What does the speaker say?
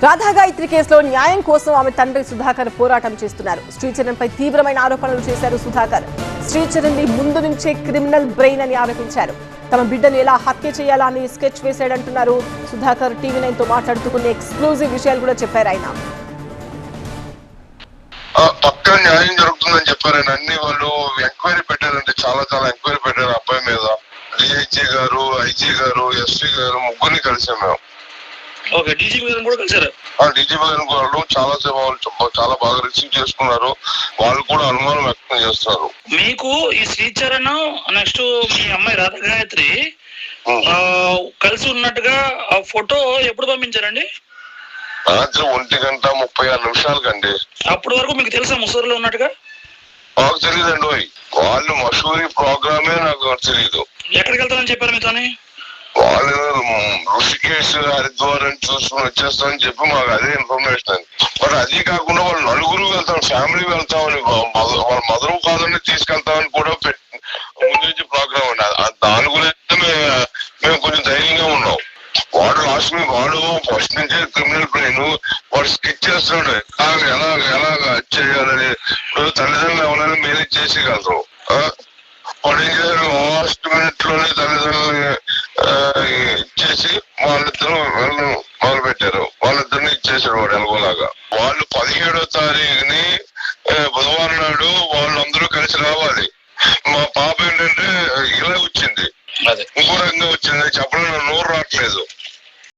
రాధాగాయత్రి కేసులో న్యాయం కోసం ఆమె తండ్రి సుధాకర్ పోరాటం చేస్తున్నారు. శ్రీచరణ్ పై తీవ్రమైన ఆరోపణలు చేశారు సుధాకర్. శ్రీచరణ్ ని ముందు నుంచే క్రిమినల్ బ్రెయిన్ అని ఆరోపించారు. తమ బిడ్డను ఎలా హత్య చేయాలా అని స్కెచ్ వేశాడంటున్నారు సుధాకర్. టీవీ9 తో మాట్లాడుతూ కొన్ని ఎక్స్క్లూజివ్ విషయాలు కూడా చెప్పారు ఆయన. పక్కా న్యాయం జరుగుతుందని చెప్పారు ఆయన. అన్ని వాళ్ళు ఎంక్వైరీ పెట్టారంటే చాలా ఎంక్వైరీ పెట్టారు అబ్బాయి మీద. డిఐజీ గారు, ఐజీ గారు, ఎస్పీ గారు ముగ్గురిని కలిసాం మేము. డీజీపీ గారిని కూడా కలిసారు. డీజీపీ గారిని కూడా చాలా బాగా రిసీవ్ చేసుకున్నారు. వాళ్ళు కూడా అనుమానం వ్యక్తం చేస్తున్నారు. మీకు ఈ శ్రీచరణ్ నెక్స్ట్ మీ అమ్మాయి రాధాగాయత్రి కలిసి ఉన్నట్టుగా ఆ ఫోటో ఎప్పుడు పంపించారండి? రాత్రి 1:36 కండి. అప్పటి వరకు మీకు తెలుసా ముసూరులో ఉన్నట్టుగా? మాకు తెలియదండి. వాళ్ళు మసూరి ప్రోగ్రామే నాకు తెలియదు. ఎక్కడికి వెళ్తారని చెప్పారు మీతోని? వాళ్ళు ఋషికేశ్, హరిద్వార్ అని చూసుకుని వచ్చేస్తామని చెప్పి మాకు అదే ఇన్ఫర్మేషన్. బట్ అది కాకుండా వాళ్ళు నలుగురు వెళ్తాం, ఫ్యామిలీ వెళ్తామని, వాళ్ళ మదరు కాదని తీసుకెళ్తామని కూడా ముందు నుంచి ప్రోగ్రామ్ అండి. దాని గురించి మేము కొంచెం ధైర్యంగా ఉన్నాం. వాడు లాస్ట్ వాడు ఫస్ట్ నుంచే క్రిమినల్ బ్రెయిన్. వాడు స్కెచ్ చేస్తున్నాడు ఎలాగా చేయాలని. ఇప్పుడు తల్లిదండ్రులు ఎవరైనా మేనేజ్ చేసేయగలరు. వాడు ఏం చేశారు, లాస్ట్ మినిట్ లోనే తల్లిదండ్రులని ఇచ్చేసి వాళ్ళిద్దరూ మొదలు పెట్టారు. వాళ్ళిద్దరిని ఇచ్చేసాడు వాడు ఎలాగోలాగా. వాళ్ళు 17వ తారీఖు